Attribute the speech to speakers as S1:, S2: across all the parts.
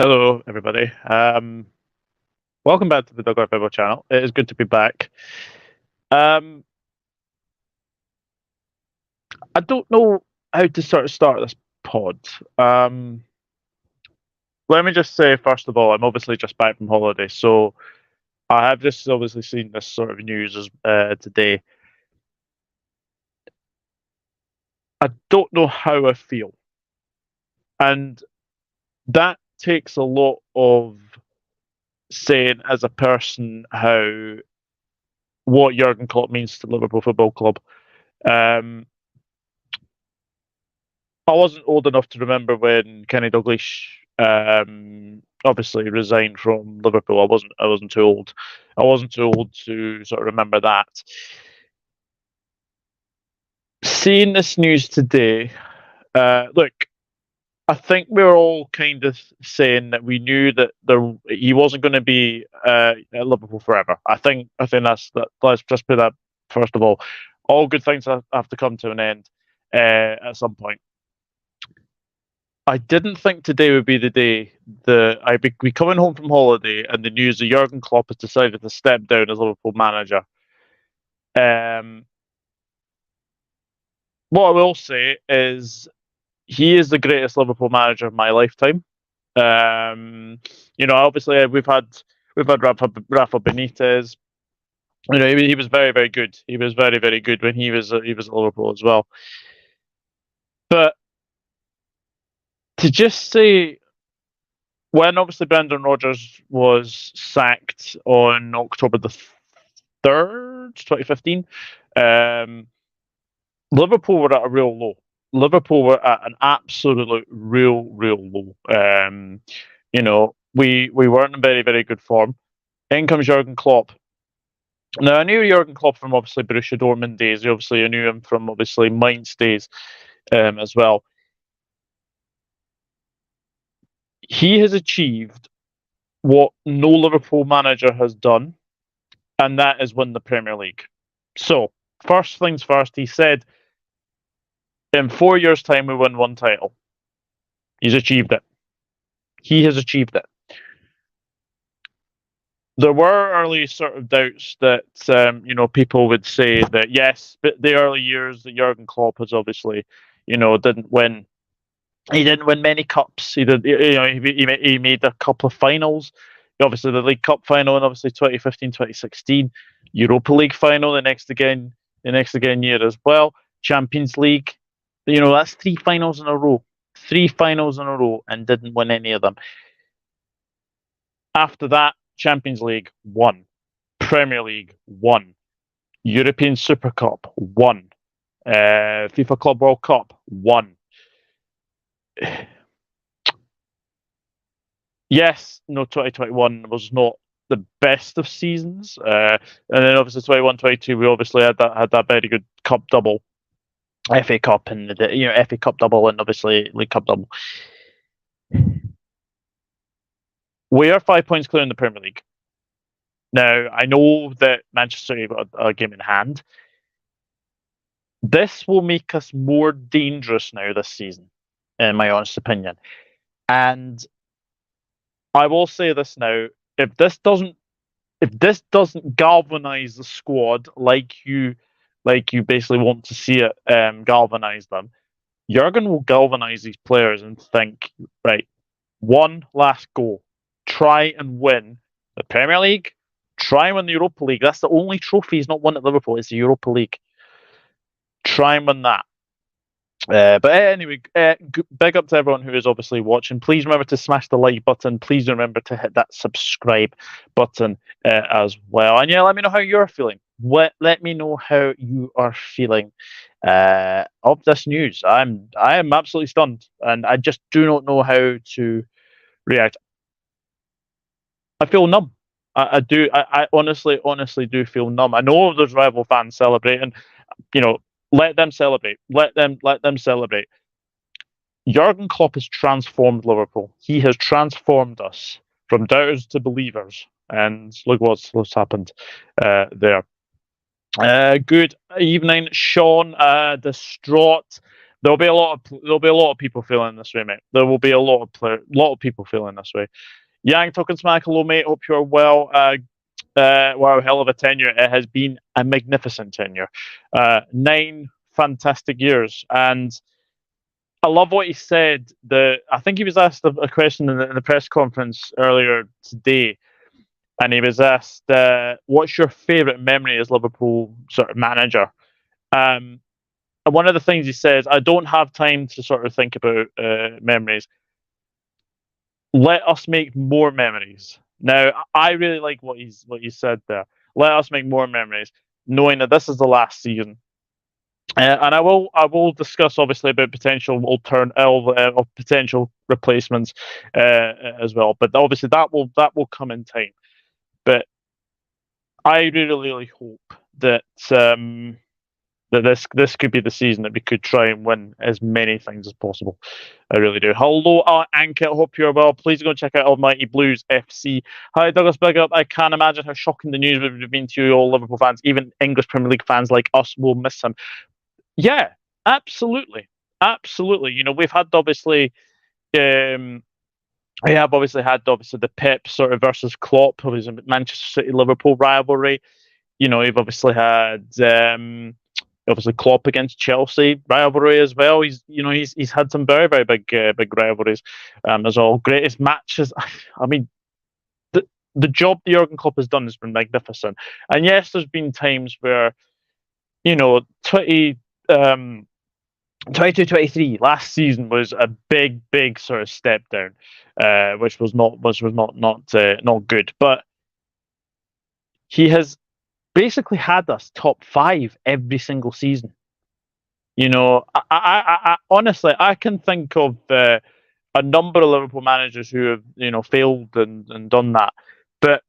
S1: Hello, everybody. Welcome back to the Dog Life Bible channel. It is good to be back. Um, I don't know how to sort of start this pod. Um, Let me just say, first of all, I'm obviously just back from holiday, so I have just obviously seen this sort of news today. I don't know how I feel, and that takes a lot of saying as a person how what Jurgen Klopp means to Liverpool Football Club. Um, I wasn't old enough to remember when Kenny Dalglish obviously resigned from Liverpool. I wasn't too old. I wasn't too old to sort of remember that. Seeing this news today, look, I think we were all kind of saying that we knew that he wasn't going to be at Liverpool forever. I think that's that. Let's just put that first of all. All good things have to come to an end at some point. I didn't think today would be the day that I'd be coming home from holiday and the news that Jurgen Klopp has decided to step down as Liverpool manager. Um, what I will say is he is the greatest Liverpool manager of my lifetime. Obviously we've had Rafa Benitez. He was very very good. He was very very good when he was at Liverpool as well. But to just say when obviously Brendan Rodgers was sacked on October the 3rd, 2015, um, Liverpool were at a real low. Liverpool were at an absolute real low. We weren't in very, very good form. In comes Jurgen Klopp. Now, I knew Jurgen Klopp from obviously Borussia Dortmund days. Obviously, I knew him from obviously Mainz days as well. He has achieved what no Liverpool manager has done, and that is win the Premier League. So, first things first, he said, in 4 years' time, we win one title. He's achieved it. He has achieved it. There were early sort of doubts that people would say that yes, but the early years that Jurgen Klopp has obviously didn't win. He didn't win many cups. He did. He made a couple of finals. Obviously, the League Cup final, and obviously 2015, 2016, Europa League final, the next again year as well. Champions League. That's three finals in a row. Three finals in a row, and didn't win any of them. After that, Champions League won, Premier League won, European Super Cup won, FIFA Club World Cup won. Yes, no, 2021 was not the best of seasons, and then obviously 21-22 we obviously had that very good cup double, FA Cup and the FA Cup double and obviously League Cup double. We are 5 points clear in the Premier League. Now, I know that Manchester City got a game in hand. This will make us more dangerous now this season, in my honest opinion. And I will say this now: if this doesn't galvanize the squad like you basically want to see it galvanize them, Jurgen will galvanize these players and think, right, one last goal, try and win the Premier League. Try and win the Europa League. That's the only trophy he's not won at Liverpool. It's the Europa League. Try and win that. But anyway, big up to everyone who is obviously watching. Please remember to smash the like button. Please remember to hit that subscribe button as well. And yeah, let me know how you're feeling. Let me know how you are feeling of this news. I am absolutely stunned, and I just do not know how to react. I feel numb. I do. I honestly do feel numb. I know there's rival fans celebrating. Let them celebrate. Let them celebrate. Jurgen Klopp has transformed Liverpool. He has transformed us from doubters to believers. And look what's happened there. Good evening, Sean. Distraught. There'll be a lot of people feeling this way, mate. There will be a lot of people feeling this way. Yang talking smack. Hello, mate. Hope you're well. Wow, hell of a tenure. It has been a magnificent tenure. 9 fantastic years, and I love what he said. I think he was asked a question in the press conference earlier today, and he was asked, "What's your favourite memory as Liverpool sort of manager?" Um, and one of the things he says, "I don't have time to sort of think about memories. Let us make more memories." Now, I really like what he said there. Let us make more memories, knowing that this is the last season. And I will discuss obviously about potential replacements as well. But obviously that will come in time. But I really hope that that this could be the season that we could try and win as many things as possible. I really do. Hello, Ankit. Hope you're well. Please go check out Almighty Blues FC. Hi, Douglas. Big up. I can't imagine how shocking the news would have been to you all Liverpool fans. Even English Premier League fans like us will miss him. Yeah, absolutely, absolutely. We've had obviously, um, we have obviously had obviously the Pep sort of versus Klopp, obviously Manchester City Liverpool rivalry. You've obviously had obviously Klopp against Chelsea rivalry as well. He's had some very big rivalries as well. Greatest matches. I mean, the job that Jurgen Klopp has done has been magnificent. And yes, there's been times where 22-23 last season was a big sort of step down, which was not good. But he has basically had us top 5 every single season. I honestly I can think of a number of Liverpool managers who have failed and done that, but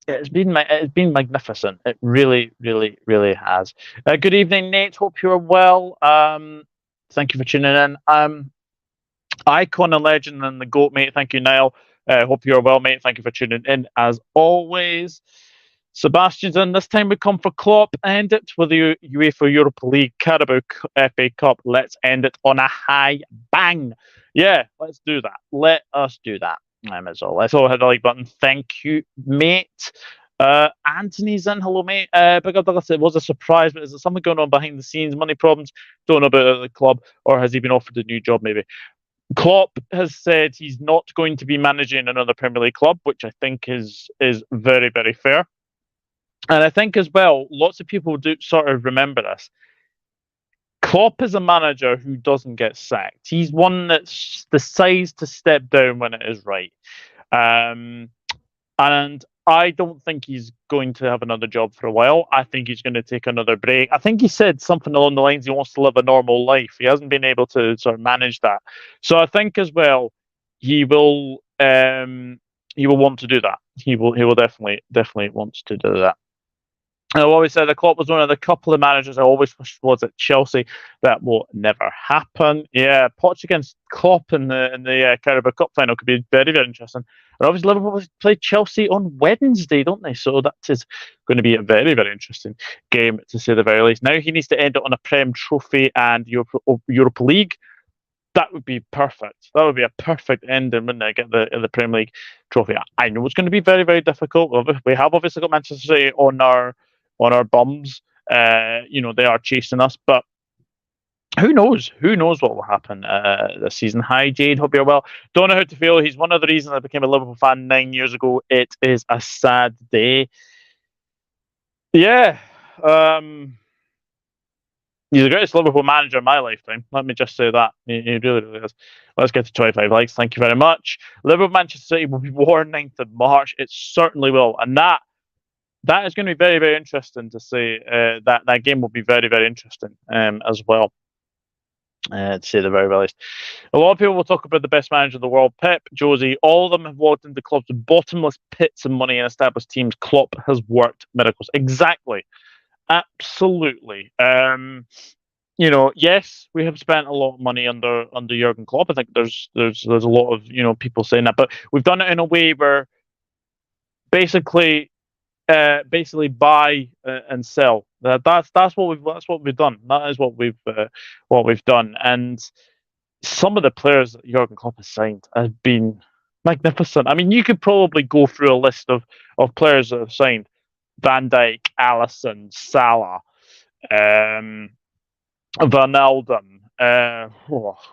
S1: it's been magnificent. It really has. Good evening, Nate. Hope you're well. Thank you for tuning in. Icon and legend and the GOAT, mate. Thank you, Niall. Hope you're well, mate. Thank you for tuning in as always. Sebastian's in. This time we come for Klopp. End it with the UEFA Europa League, Carabao FA Cup. Let's end it on a high bang. Yeah, let's do that. Let us do that. That's all. Let's all hit the like button. Thank you, mate. Anthony's in. Hello, mate. Big up, Douglas. It was a surprise, but is there something going on behind the scenes? Money problems? Don't know about the club, or has he been offered a new job? Maybe. Klopp has said he's not going to be managing another Premier League club, which I think is very fair. And I think as well, lots of people do sort of remember this. Klopp is a manager who doesn't get sacked. He's one that's decides to step down when it is right. And I don't think he's going to have another job for a while. I think he's going to take another break. I think he said something along the lines he wants to live a normal life. He hasn't been able to sort of manage that. So I think as well he will want to do that. He will definitely want to do that. I always said that Klopp was one of the couple of managers I always wished was at Chelsea. That will never happen. Yeah, Poch against Klopp in the Carabao Cup final could be very interesting. And obviously Liverpool play Chelsea on Wednesday, don't they? So that is going to be a very interesting game to say the very least. Now he needs to end it on a Prem Trophy and Europa League. That would be perfect. That would be a perfect ending, wouldn't it? Get the Premier League trophy. I know it's going to be very difficult. We have obviously got Manchester City on our bums. They are chasing us, but who knows? Who knows what will happen this season? Hi, Jade. Hope you're well. Don't know how to feel. He's one of the reasons I became a Liverpool fan 9 years ago. It is a sad day. Yeah. He's the greatest Liverpool manager in my lifetime. Let me just say that. He really is. Let's get to 25 likes. Thank you very much. Liverpool Manchester City will be worn 9th of March. It certainly will. And that is going to be very interesting to see. That game will be very interesting as well. To say the very least. A lot of people will talk about the best manager in the world, Pep, Josie. All of them have walked into clubs with bottomless pits of money and established teams. Klopp has worked miracles. Exactly. Absolutely. Yes, we have spent a lot of money under Jurgen Klopp. I think there's a lot of people saying that, but we've done it in a way where basically basically buy and sell. That's what we've done. That is what we've done. And some of the players that Jurgen Klopp has signed have been magnificent. I mean, you could probably go through a list of players that have signed: Van Dijk, Alisson, Salah, um, Wijnaldum. I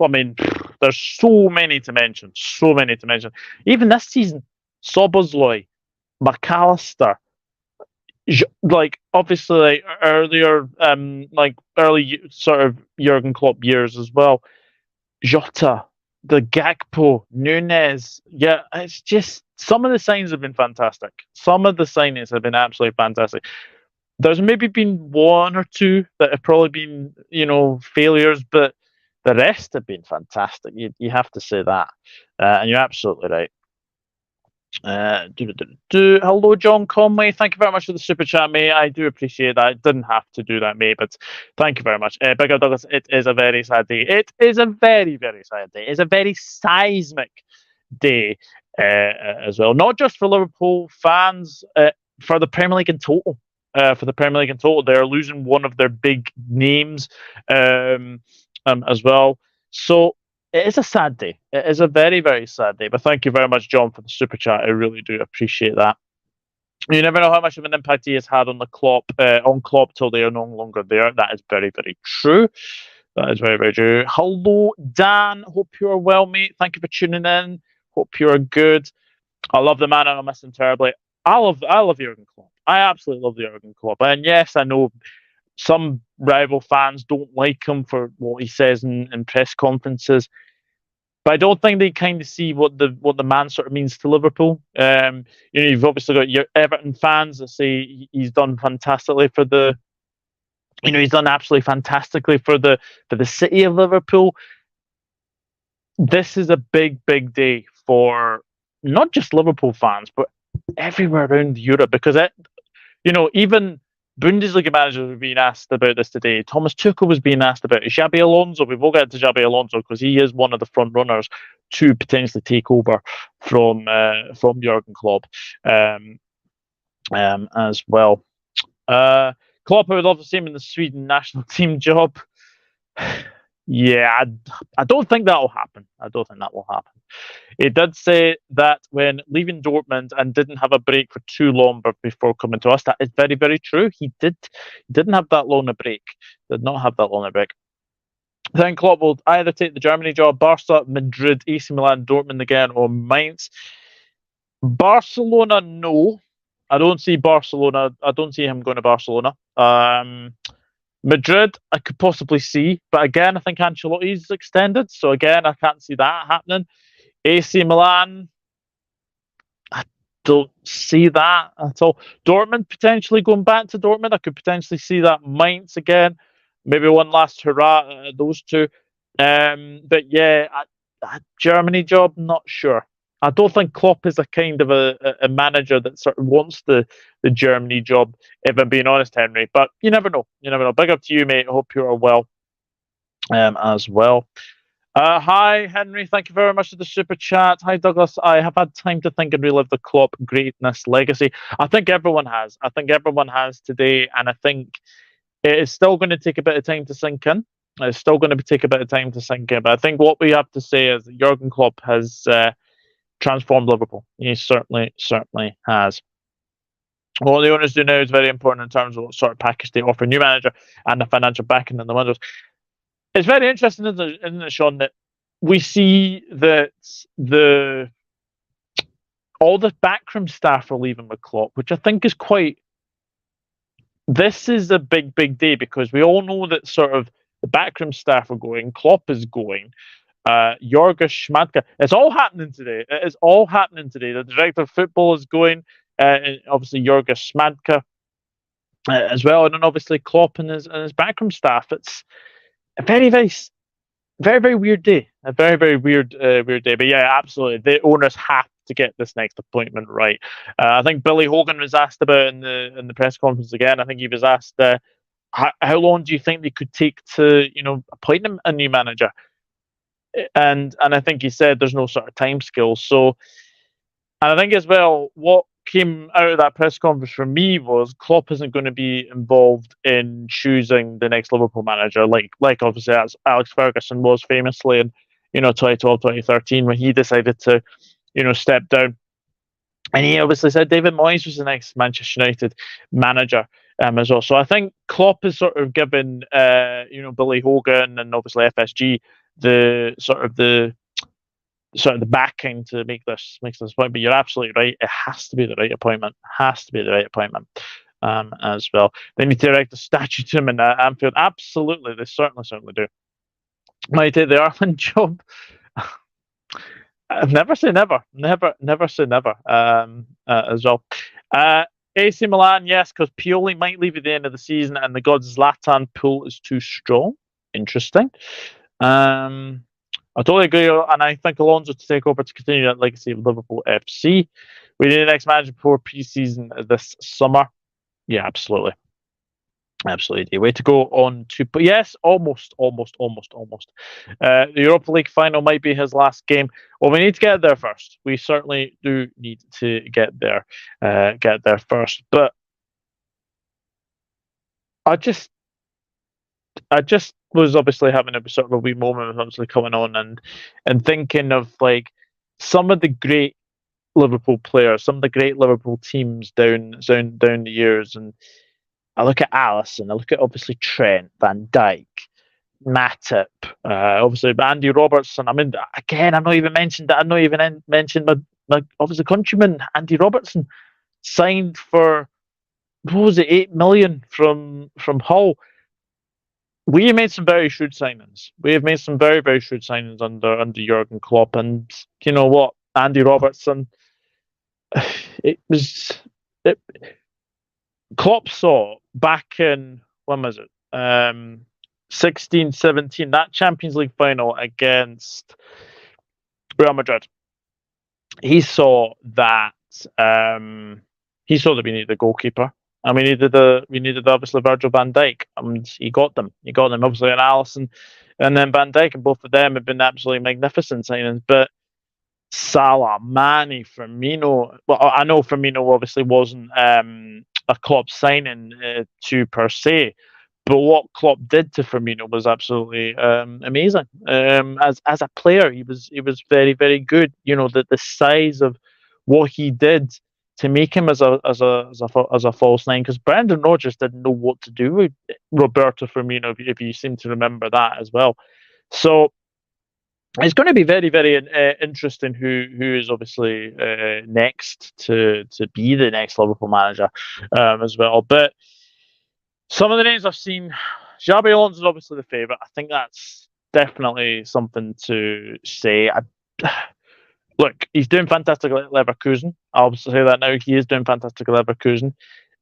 S1: mean, there's so many to mention. So many to mention. Even this season, Szoboszlai, McAllister, like obviously like earlier, like early sort of Jurgen Klopp years as well. Jota, the Gakpo, Nunes. Yeah, it's just some of the signs have been fantastic. Some of the signings have been absolutely fantastic. There's maybe been one or two that have probably been, failures, but the rest have been fantastic. You have to say that, and you're absolutely right. Hello, John Conway. Thank you very much for the super chat, mate. I do appreciate that. I didn't have to do that, mate, but thank you very much. Bigger Douglas, it is a very sad day. It is a very, very sad day. It's a very seismic day as well. Not just for Liverpool fans, for the Premier League in total. For the Premier League in total, they're losing one of their big names as well. So it is a sad day. It is a very, very sad day. But thank you very much, John, for the super chat. I really do appreciate that. You never know how much of an impact he has had on Klopp till they are no longer there. That is very, very true. That is very, very true. Hello, Dan. Hope you are well, mate. Thank you for tuning in. Hope you are good. I love the man and I miss him terribly. I love Jurgen Klopp. I absolutely love Jurgen Klopp. And yes, I know some rival fans don't like him for what he says in press conferences, but I don't think they kind of see what the man sort of means to Liverpool. You've obviously got your Everton fans that say he's done fantastically for the, he's done absolutely fantastically for the city of Liverpool. This is a big, big day for not just Liverpool fans, but everywhere around Europe, because even Bundesliga managers were being asked about this today. Thomas Tuchel was being asked about it. Xabi Alonso, we will get to Xabi Alonso because he is one of the front runners to potentially take over from Jurgen Klopp as well. Klopp, I would love to see him in the Sweden national team job. Yeah, I don't think that will happen. He did say that when leaving Dortmund and didn't have a break for too long before coming to us. That is very, very true. He didn't have that long a break. Did not have that long a break. I think Klopp will either take the Germany job, Barca, Madrid, AC Milan, Dortmund again, or Mainz. Barcelona, no. I don't see Barcelona. I don't see him going to Barcelona. Madrid, I could possibly see, but again, I think Ancelotti's extended, so again, I can't see that happening. AC Milan, I don't see that at all. Dortmund, potentially going back to Dortmund, I could potentially see that. Mainz again, maybe one last hurrah, those two. But yeah, Germany job, not sure. I don't think Klopp is a kind of a manager that sort of wants the Germany job, if I'm being honest, Henry. But you never know. Big up to you, mate. Hope you are well as well. Hi, Henry. Thank you very much for the super chat. Hi, Douglas. I have had time to think and relive the Klopp greatness legacy. I think everyone has. Today, and I think it is still going to take a bit of time to sink in. But I think what we have to say is that Jurgen Klopp has transformed Liverpool. He certainly has. What the owners do now is very important in terms of what sort of package they offer a new manager and the financial backing in the windows. It's very interesting, isn't it, Sean, that we see that all the backroom staff are leaving with Klopp, which I think is quite. This is a big, big day because we all know that sort of the backroom staff are going, Klopp is going. Jorgen Schmadtke. It's all happening today. The director of football is going. And obviously, Jorgen Schmadtke as well, and then obviously Klopp and his backroom staff. It's a very, very, very, very weird day. A very, very weird day. But yeah, absolutely, the owners have to get this next appointment right. I think Billy Hogan was asked about in the press conference again. I think he was asked, how long do you think they could take to appoint a new manager? And I think he said there's no sort of time scale. So, and I think as well, what came out of that press conference for me was Klopp isn't going to be involved in choosing the next Liverpool manager, like obviously as Alex Ferguson was famously in 2012, 2013 when he decided to step down. And he obviously said David Moyes was the next Manchester United manager as well. So I think Klopp is sort of given Billy Hogan and obviously FSG the backing to make this point. But you're absolutely right. It has to be the right appointment. Has to be the right appointment as well. They need to erect a statue to him in Anfield. Absolutely, they certainly do. Might take the Ireland job. I've never say never, never say never. As well. AC Milan, yes, because Pioli might leave at the end of the season, and the gods Zlatan pull is too strong. Interesting. I totally agree, and I think Alonso to take over to continue that legacy of Liverpool FC. We need an next manager before pre-season this summer. Yeah, absolutely. Absolutely. Way to go on to, but yes, almost. The Europa League final might be his last game. Well, we need to get there first. We certainly do need to get there first. But I just was obviously having a sort of a wee moment, obviously coming on and thinking of like some of the great Liverpool players, some of the great Liverpool teams down the years, and I look at Alisson, I look at obviously Trent, Van Dijk, Matip, obviously Andy Robertson. I mean, again, I've not even mentioned that. I've not even mentioned my obviously countryman Andy Robertson signed for what was it, 8 million from Hull. We have made some very shrewd signings. We have made some very, very shrewd signings under Jurgen Klopp, and you know what, Andy Robertson. It was it, Klopp saw back in when was it? 16, 17, that Champions League final against Real Madrid. He saw that he saw that we needed a goalkeeper. And we needed obviously Virgil van Dijk, and he got them. He got them obviously, and Alisson, and then Van Dijk, and both of them have been absolutely magnificent signings. But Salah, Mane, Firmino. Well, I know Firmino obviously wasn't a Klopp signing to per se, but what Klopp did to Firmino was absolutely amazing. As a player, he was very, very good. You know, the size of what he did to make him as a false nine, because Brendan Rodgers didn't know what to do with Roberto Firmino, if you seem to remember that as well. So it's going to be very, very interesting who is obviously next to be the next Liverpool manager as well. But some of the names I've seen, Xabi Alonso is obviously the favourite. I think that's definitely something to say. Look, he's doing fantastic at Leverkusen. I'll obviously say that now. He is doing fantastic at Leverkusen.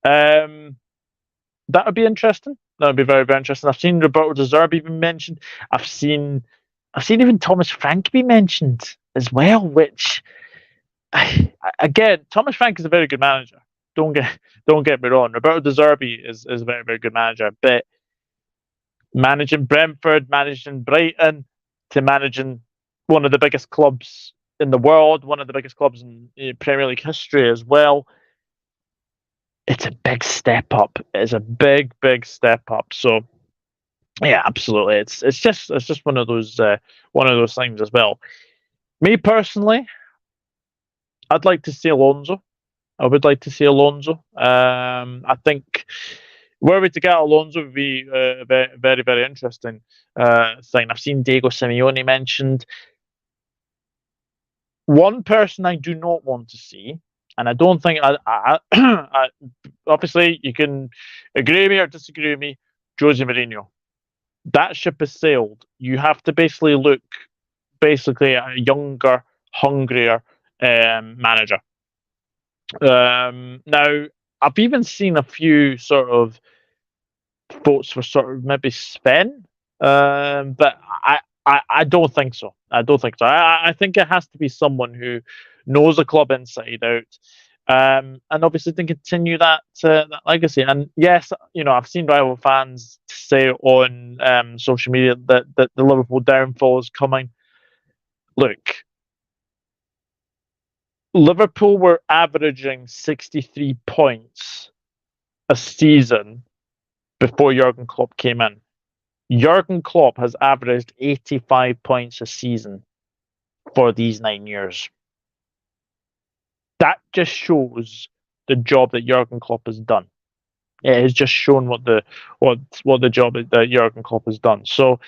S1: That would be interesting. That would be very, very interesting. I've seen Roberto De Zerbi being mentioned. I've seen even Thomas Frank be mentioned as well, which again, Thomas Frank is a very good manager. Don't get me wrong. Roberto De Zerbi is a very, very good manager, but managing Brentford, managing Brighton, to managing one of the biggest clubs in the world, one of the biggest clubs in Premier League history as well, it's a big step up. It's a big, big step up. So yeah, absolutely. It's just one of those things as well. Me personally, I'd like to see Alonso. I would like to see Alonso. I think were we to get Alonso would be a very, very, very interesting thing. I've seen Diego Simeone mentioned. One person I do not want to see, and I don't think I obviously you can agree with me or disagree with me, Jose Mourinho. That ship has sailed. You have to basically look at a younger, hungrier manager. Now, I've even seen a few sort of votes for sort of maybe Sven, but I don't think so. I don't think so. I think it has to be someone who knows the club inside out, and obviously to continue that legacy. And yes, I've seen rival fans say on social media that the Liverpool downfall is coming. Look, Liverpool were averaging 63 points a season before Jurgen Klopp came in. Jurgen Klopp has averaged 85 points a season for these 9 years. That just shows the job that Jurgen Klopp has done. It has just shown what the job that Jurgen Klopp has done. So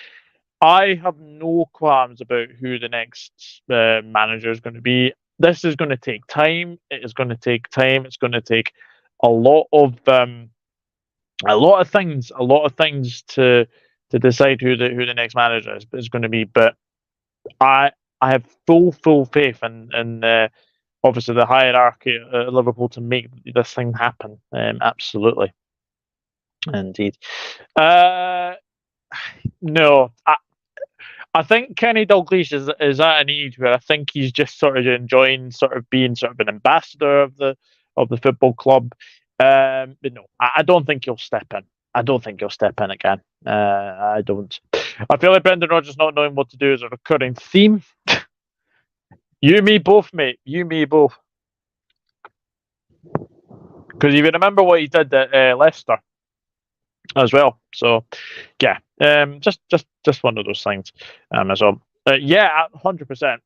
S1: I have no qualms about who the next manager is going to be. This is going to take time. It is going to take time. It's going to take a lot of things to decide who the next manager is going to be. But I I have full faith in obviously the hierarchy at Liverpool to make this thing happen. Absolutely, indeed. Uh, no, I think Kenny Dalglish is at an age where I think he's just sort of enjoying sort of being sort of an ambassador of the football club. But no, I don't think he'll step in. I don't think he'll step in again. I don't. I feel like Brendan Rodgers not knowing what to do is a recurring theme. You, me, both, mate. You, me, both. Because you remember what he did at Leicester as well. So, yeah, just one of those things as well. Yeah, 100%.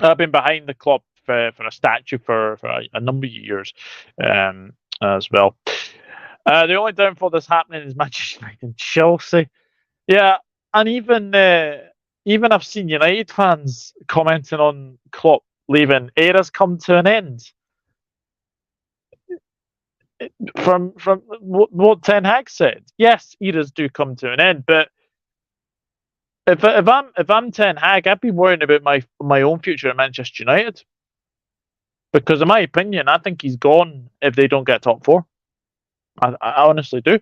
S1: I've been behind the club for a statue for a number of years as well. The only downfall that's happening is Manchester United and Chelsea. Yeah, and even I've seen United fans commenting on Klopp leaving. Era's come to an end. From what Ten Hag said, yes, eras do come to an end, but if I'm Ten Hag, I'd be worrying about my own future at Manchester United because, in my opinion, I think he's gone if they don't get top four. I honestly do.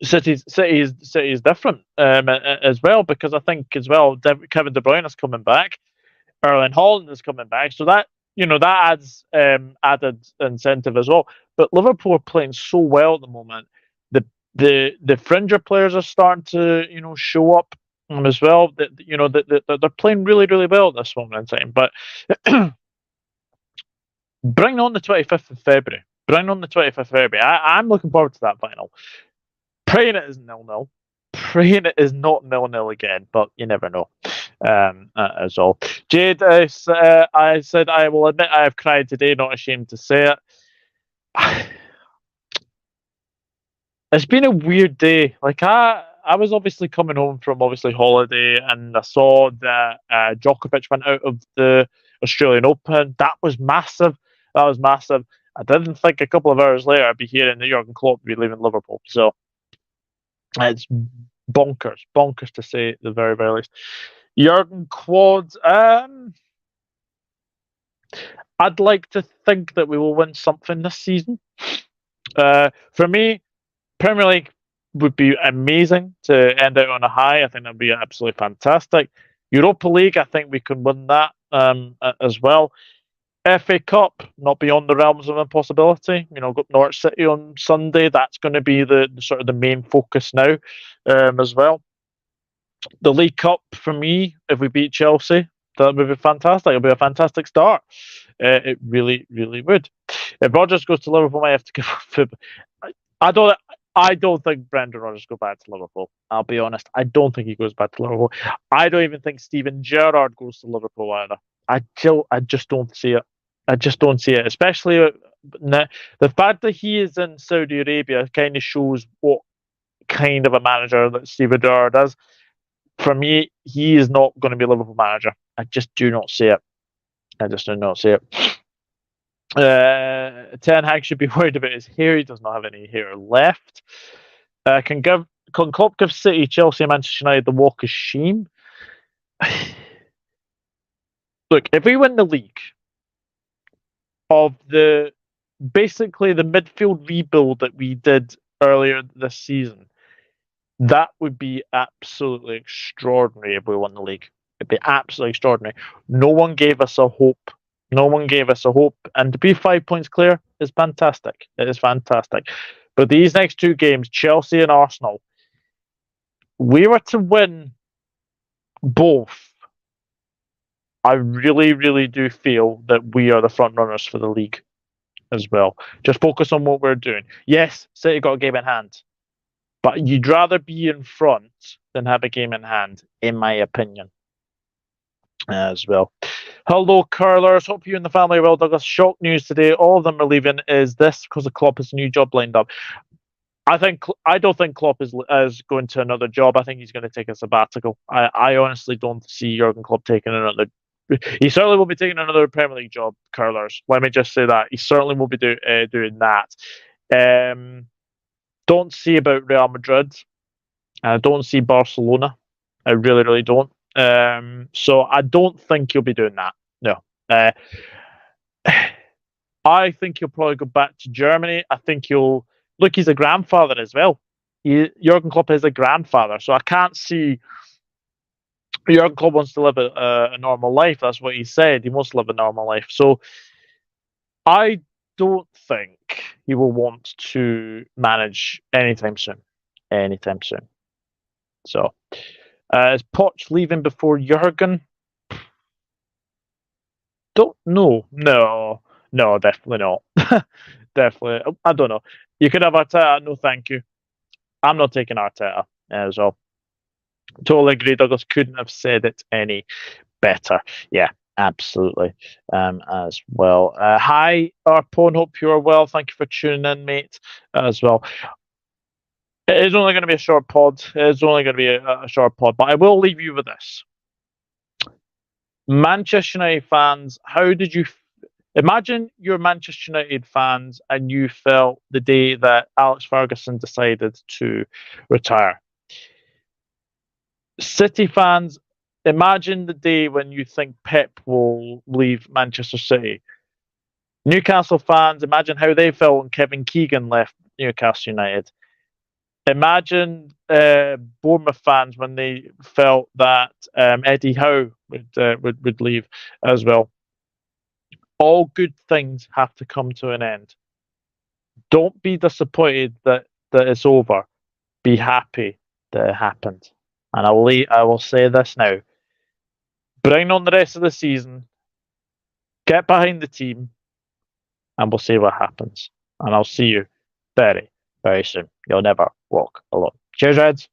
S1: City's different as well because I think as well Kevin De Bruyne is coming back, Erling Haaland is coming back, so that adds added incentive as well. But Liverpool are playing so well at the moment. The fringer players are starting to show up as well. That they're playing really well at this moment in time. But bring on the 25th of February. Bring on the 25th of February. I'm looking forward to that final. Praying it is 0-0. Praying it is not 0-0 again, but you never know. As all. Jade, I said I will admit I have cried today. Not ashamed to say it. It's been a weird day. Like I was obviously coming home from holiday, and I saw that Djokovic went out of the Australian Open. That was massive. That was massive. I didn't think a couple of hours later I'd be hearing that Jurgen Klopp would be leaving Liverpool. So it's bonkers to say the very least. Jurgen Klopp. I'd like to think that we will win something this season. For me, Premier League would be amazing to end out on a high. I think that'd be absolutely fantastic. Europa League, I think we can win that as well. FA Cup, not beyond the realms of impossibility. Got Norwich City on Sunday. That's going to be the sort of the main focus now as well. The League Cup, for me, if we beat Chelsea, that would be fantastic. It'll be a fantastic start. It really would. If Rodgers goes to Liverpool, I might have to give up. I don't think Brendan Rodgers goes back to Liverpool. I'll be honest. I don't think he goes back to Liverpool. I don't even think Steven Gerrard goes to Liverpool either. I just don't see it. I just don't see it. Especially the fact that he is in Saudi Arabia kind of shows what kind of a manager that Steven Gerrard is. For me, he is not going to be a Liverpool manager. I just do not see it. I just do not see it. Ten Hag should be worried about his hair. He does not have any hair left. Can Klopp give City, Chelsea, and Manchester United the walk of shame? Look, if we win the league, of basically the midfield rebuild that we did earlier this season, that would be absolutely extraordinary if we won the league. It'd be absolutely extraordinary. No one gave us a hope. And to be 5 points clear is fantastic. It is fantastic. But these next two games, Chelsea and Arsenal, we were to win both. I really, really do feel that we are the front runners for the league as well. Just focus on what we're doing. Yes, City got a game in hand, but you'd rather be in front than have a game in hand, in my opinion, as well. Hello, curlers. Hope you and the family are well. Douglas, shock news today. All of them are leaving. Is this because of Klopp has a new job lined up? I don't think Klopp is going to another job. I think he's going to take a sabbatical. I honestly don't see Jurgen Klopp taking another. He certainly will be taking another Premier League job, curlers. Let me just say that he certainly will be doing that. Don't see about Real Madrid. I don't see Barcelona. I really, really don't. So I don't think he'll be doing that. No. I think he'll probably go back to Germany. I think he'll look. He's a grandfather as well. Jurgen Klopp is a grandfather, so I can't see. Jurgen Klopp wants to live a normal life. That's what he said. He wants to live a normal life. So I don't think he will want to manage anytime soon. Anytime soon. So is Poch leaving before Jurgen? Don't know. No, definitely not. Definitely. I don't know. You could have Arteta. No, thank you. I'm not taking Arteta as well. Totally agree. Douglas couldn't have said it any better. Yeah, absolutely. As well. Hi, Arpone. Hope you are well. Thank you for tuning in, mate. As well. It is only going to be a short pod. It is only going to be a short pod, but I will leave you with this. Manchester United fans, how did you imagine you're Manchester United fans and you felt the day that Alex Ferguson decided to retire? City fans, imagine the day when you think Pep will leave Manchester City. Newcastle fans, imagine how they felt when Kevin Keegan left Newcastle United. Imagine Bournemouth fans when they felt that Eddie Howe would leave as well. All good things have to come to an end. Don't be disappointed that it's over. Be happy that it happened. And I will say this now. Bring on the rest of the season. Get behind the team. And we'll see what happens. And I'll see you very, very soon. You'll never walk alone. Cheers, Reds.